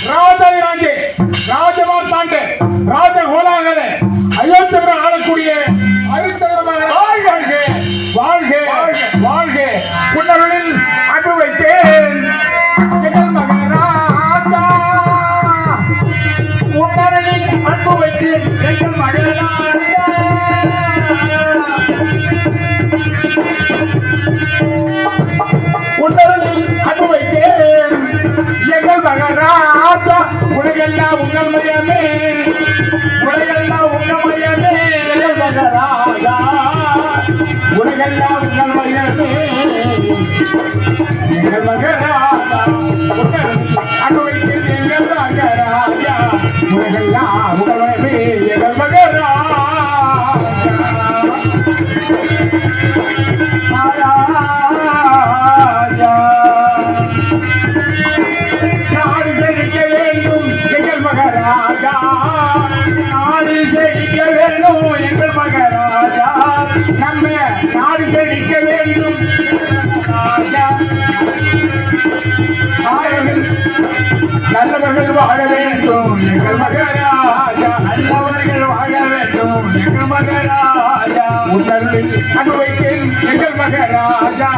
ராஜாதிராஜே ராஜமார்த்தாண்டே ராஜகோலாகலே அயோத்தியபுரம் ஆளக்கூடிய அரித்தகரமான வாழ்க வாழ்க வாழ்க புன்னருளில் அன்பு வைத்தேன் எங்கள் மகராஜா உன்னருளில் அன்பு வைத்தேன் எங்கள் மகராஜா உன்னருளில் அன்பு வைத்தேன் எங்கள் மகராஜா உலகெல்லாம் உங்கள் மயமே உலகெல்லாம் உங்கள் மயமே எங்கள் மகராஜா உலகெல்லாம் உங்கள் மயமே எங்கள் மகராஜா அன்பு வைத்தேன் எங்கள் மகராஜா உலகெல்லாம் உங்கள் மயமே எங்கள் மகராஜா நாடு செழிக்க வேண்டும் எங்கள் மகராஜா நாடு செழிக்க வேண்டும் எங்கள் மகராஜா நம்ம நாடு செழிக்க வேண்டும் ராஜா நல்லவர்கள் வாழ வேண்டும் எங்கள் மகராஜா நல்லவர்கள் வாழ வேண்டும் எங்கள் மகராஜா உன்னருளில் அனுபவித்தேன் எங்கள் மகராஜா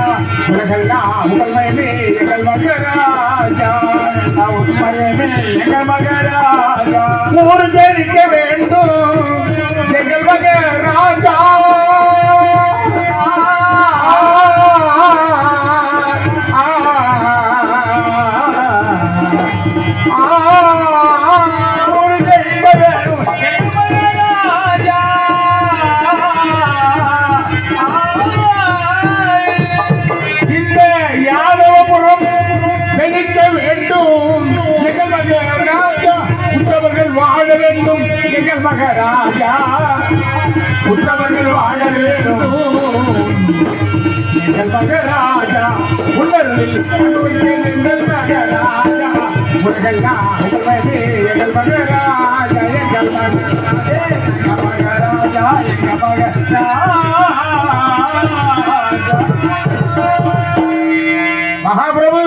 உலகெல்லாம் உங்கள் மயமே எங்கள் மகராஜா உண்மையுமே எங்கள் மகராஜா ஊர் ஜெயிக்க வேண்டும் எங்கள் மகராஜா இந்த யாதவபுரம் செழிக்க வேண்டும் எங்கள் மகராஜா உத்தவர்கள் வாழ வேண்டும் எங்கள் மகராஜா உத்தவர்கள் வாழ வேண்டும் எங்கள் மகராஜா உணர்வில் எங்கள் மகராஜா உலகெல்லாம் உங்களே எங்கள் மகராஜா எங்கள் மகராஜா எங்கள் மகராஜா மகாபிரபு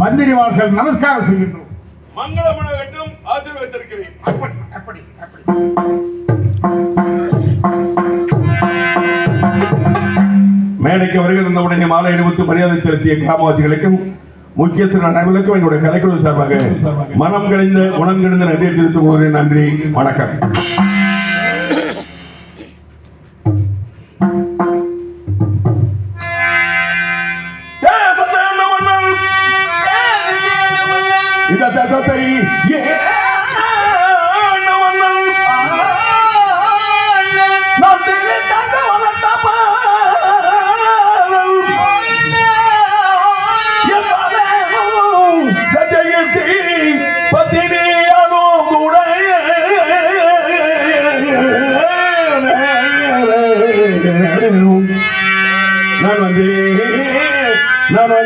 மந்திரிமார்கள் நமஸ்காரம் செய்கின்றோம் மங்களமனகட்டும் ஆசீர்வதித்திருக்கிறேன். அப்படி அப்படி அப்படி மேடைக்கு வருகை தந்தவுடனே மாலை அணிவித்து மரியாதை செலுத்திய கிராமவாசிகளுக்கும் முக்கிய அனைவருக்கும் என்னுடைய கலைக்குழு சார்பாக மனம் கழிந்த உணம் கழிந்த நன்றியை தெரிவித்துக் கொள்கிறேன். நன்றி, வணக்கம். நான்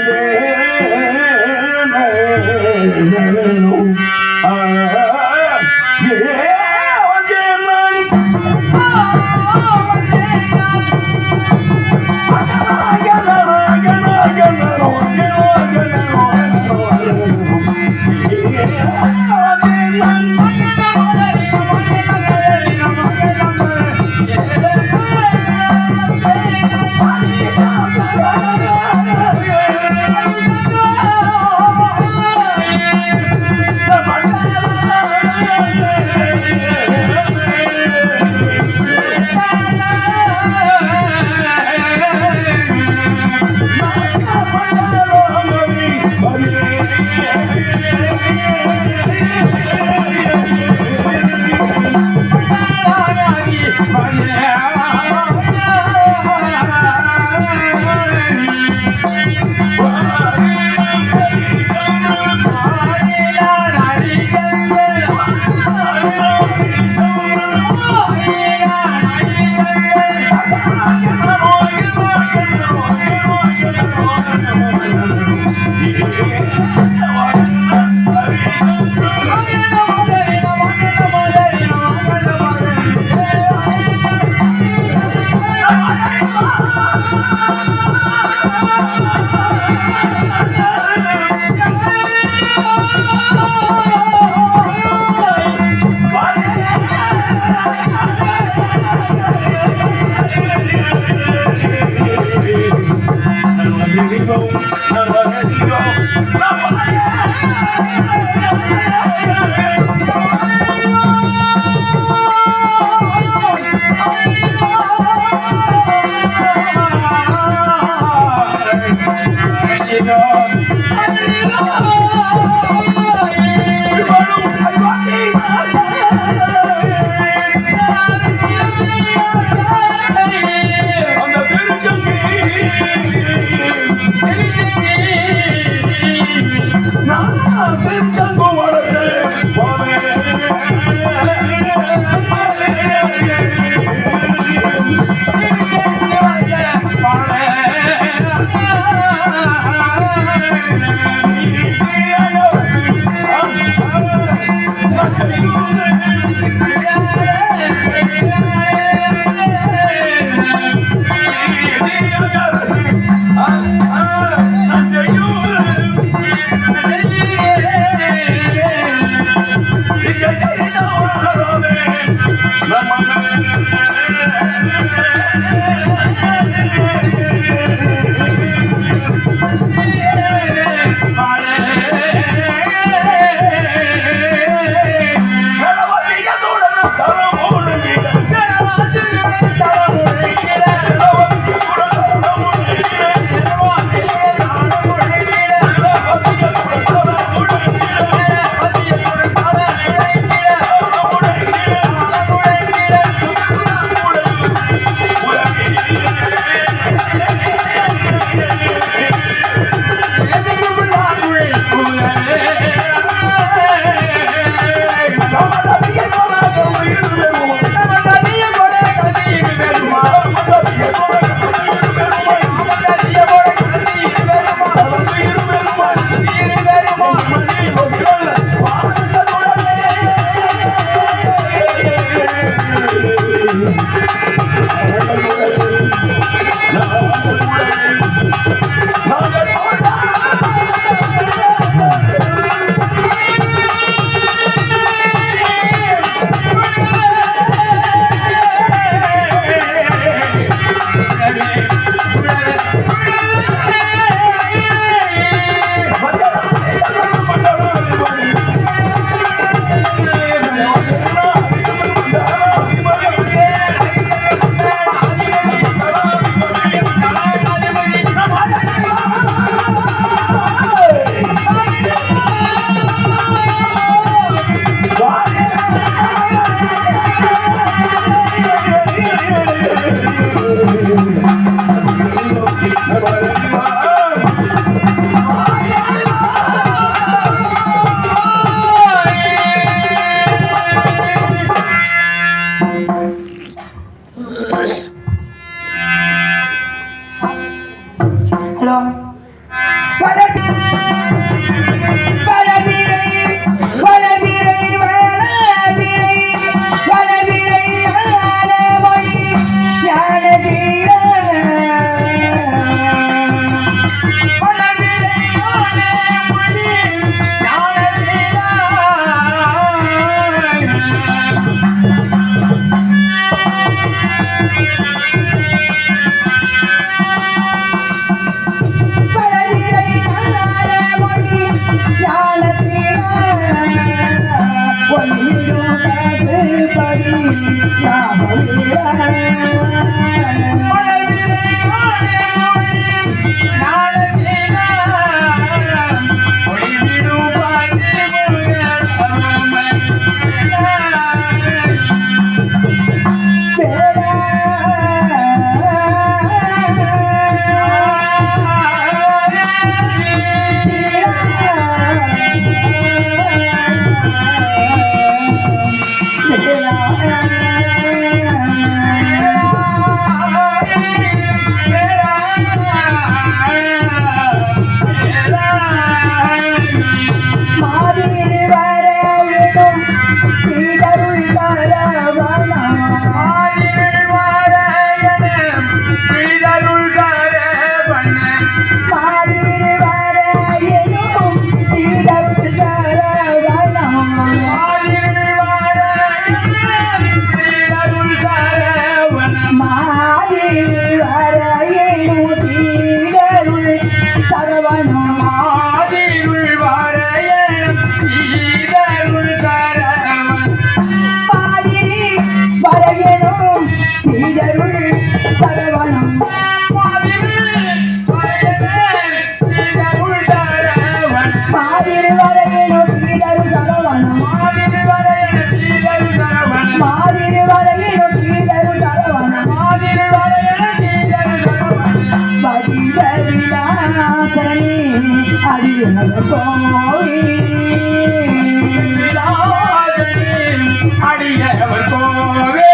அடியவர் கோவே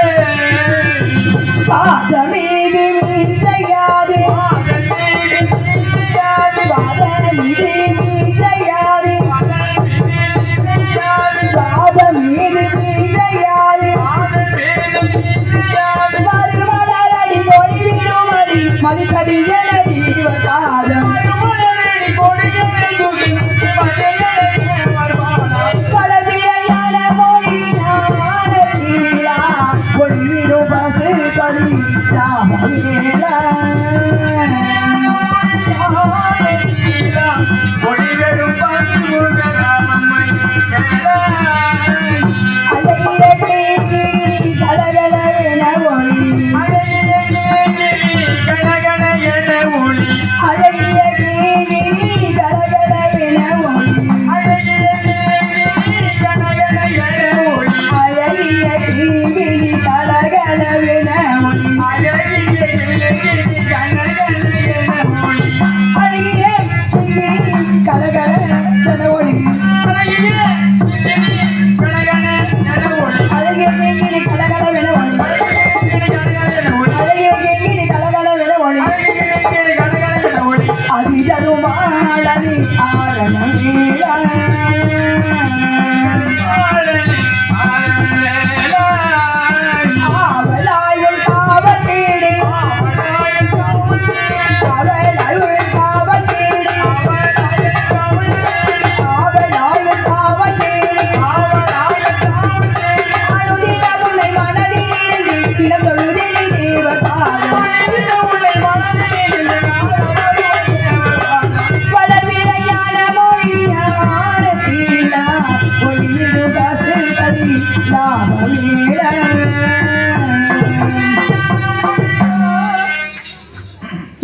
பாதமீது மீன் செய்யாது பாதமீது மீன் செய்யாது பாதமீது மீன் செய்யாது மறுமலரடி பொறிவிடுமடி மதிப்பதி எனடி பாதம்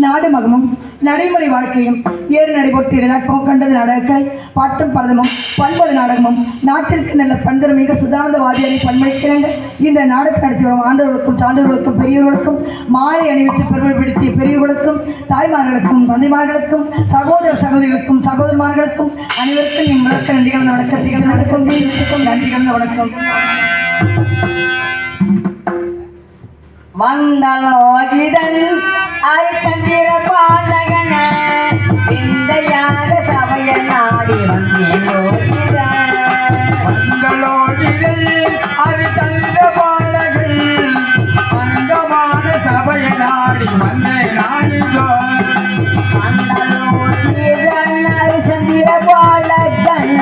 நாடு மகமும் நடைமுறை வாழ்க்கையும் ஏறு நடைபெற்று இலக்கம் கண்டது நாடகக்கலை பாட்டும் பரதமும் பண்பொழு நாடகமும் நாட்டிற்கு நல்ல பண்பு மிக சுதானந்தவாதியை பண்பளிக்கிறாங்க. இந்த நாடகம் நடத்தி வரும் ஆண்டவர்களுக்கும் சான்றோர்களுக்கும் பெரியவர்களுக்கும் மாலை அணிவித்து பெருமைப்படுத்திய பெரியவர்களுக்கும் தாய்மார்களுக்கும் தந்தைமார்களுக்கும் சகோதர சகோதரிகளுக்கும் சகோதரமார்களுக்கும் அனைவருக்கும் என் விளக்க நன்றிகள் வணக்கத்திகள் நடக்கும் நன்றிகள் வணக்கம். வந்தனோகிதன் அரிச்சந்திர பாலகன இந்த யாக சபைய நாடி வந்தலோகிதன் அரிச்சந்திர பாலகன் அங்கமான சபைய நாடி வந்தே நாடிதோ வந்தனோகிதன் அரிச்சந்திர பாலகன்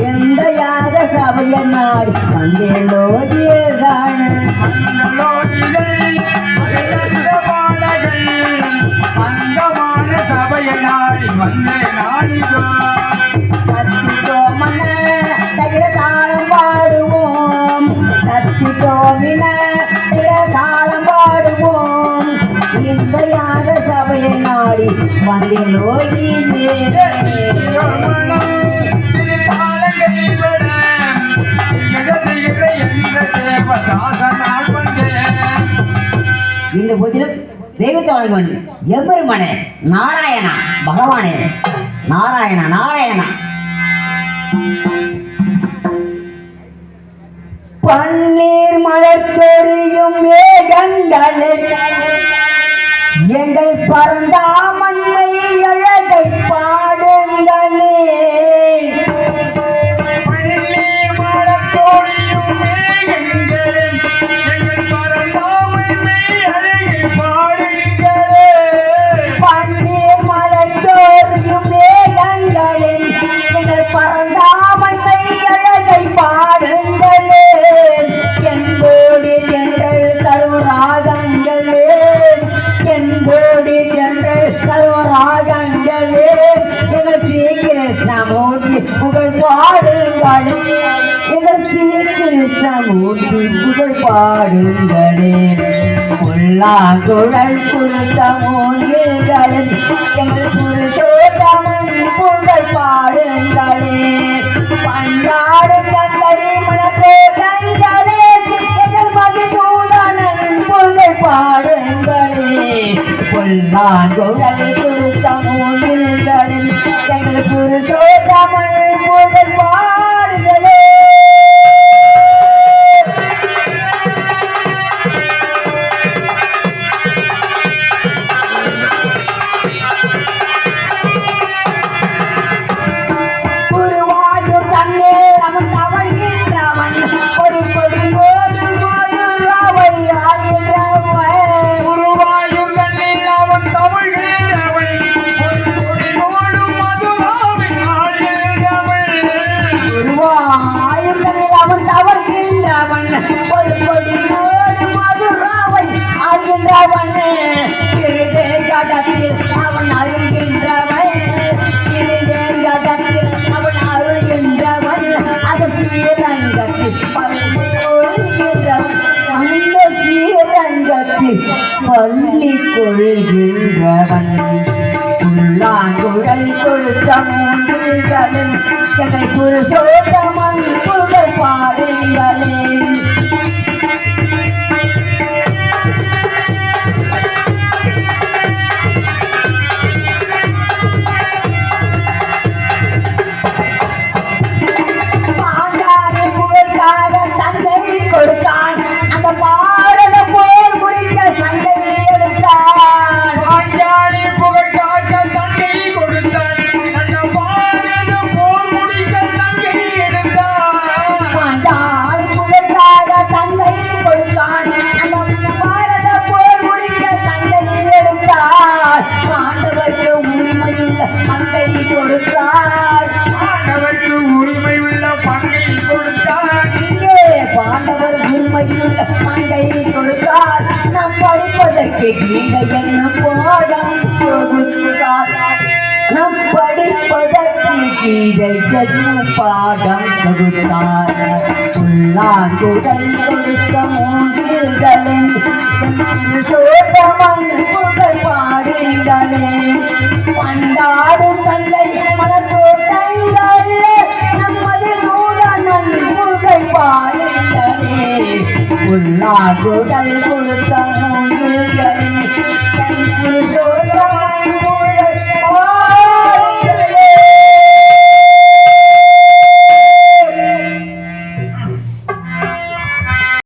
இந்த யாக சபைய நாடி வந்தே லோகிதன் கத்திட்டோமன தகிட தாளம் பாடுவோம் கத்திட்டோமின திட தாளம் பாடுவோம் வந்தேலோடி மனம் திருத்தாளங்களை விட திகழ்கிற என்ற தேவதாசனால் வந்தேன். இந்த போதிலும் தெய்வத்தை வணங்க வேண்டும். எம்பெருமானே நாராயணா பகவானே நாராயணா நாராயணா. பன்னீர் மலர் சொரியும் மேகங்களே எங்கள் பரந்தாமன்மை அழகை பாடுங்களே. பன்னீர் மலர் சொரியும் மேகங்களே எங்கள் பரந்தாமன்மை அழகை பாடுங்களே. பன்னீர் மலர் சொரியும் மேகங்களே எங்கள் பரந்தாமன்மை அழகை பாடுங்களே. என்போடு எங்கள் கருராகங்களே என்போடு எங்கள் கருராகங்களே எங்கள் ஸ்ரீகிருஷ்ணமூர்த்தி புகழ் பாடுங்களே. எங்கள் ஸ்ரீகிருஷ்ணமூர்த்தி புகழ் பாடுங்களே. உள்ளாங்குழல் கொடுத்த மூங்கில்களே எங்கள் புருஷோத்தமன் புகழ் பாடுங்களே. பண்டாடு கங்கை மனத்தே கங்களே எங்கள் மதிசூதனன் புகழ் பாடுங்களே. உள்ளாங்குழல் கொடுத்த மூங்கில்களே எங்கள் புருஷோத்தமன் புகழ் பாடுங்களே. குருவாயூர் தன்னே அவன் தவழ்கின்றவன் ஒரு கொடி போது அவன் ஆகின்றவன். குருவாயூர் தன்னில் அவன் தமிழ்கிறவன் ஒரு கொடியோடு மதுராவின் ஆழ்கிறவன். குருவாயூர் தன்னில் அவன் தவழ்கின்றவன் ஒரு கொடி போது மதுராவன் ஆகின்றவன். திருவேங்கடத்தில் அவன் அருள்கின்றவன் திருவேங்கடத்தில் அவன் அருள்கின்றவன். அது ஸ்ரீரங்கத்தில் பள்ளி கொள்கின்றவன் அந்த ஸ்ரீரங்கத்தில் பள்ளி கொள்கின்றவன். உள்ளாங்குழல் கொடுத்த மூன்றுகளில் எங்கள் புருஷோத்தமன் புகழ் பாடுங்களே. பாண்டாடி புகழ்காக தந்தை கொடுத்தான் அந்த பாரத போர் முடிக்க சண்டை எடுத்தான். பாஞ்சாலி புகழ் காக்க தங்கை கொடுத்தான் அந்த பாரத போர் முடிக்க தங்கை எடுத்தான். பாண்டாடி புகழ்காக தந்தை கொடுத்தான் அந்த பாரத போர் முடிக்க சண்டை எடுத்தான். பாண்டவருக்கு உரிமையுள்ள தந்தை கொடுத்தார். ஆண்டவருக்கு உரிமை உள்ள பங்கை கொடுத்தான். இங்கே பாண்டவர் உரிமையுள்ள தந்தை கொடுத்தார். நாம் படிப்பதற்கு நீங்கள் என்ன பாடம் கொடுத்தார். நம் படிப்பதற்கு கீதை என்ன பாடம் கொடுத்தார். உள்ளாங்குடல் கொடுத்த மூன்றுகளே புருஷோத்தமன் புகழ் பாடுங்களே. பண்டாடும் தந்தை மலத்தோட்டங்களே நம்மது சூழனன் புகழ் பாடுங்களே. உள்ளாங்குடல் கொடுத்த மூன்றுகளே புருஷோ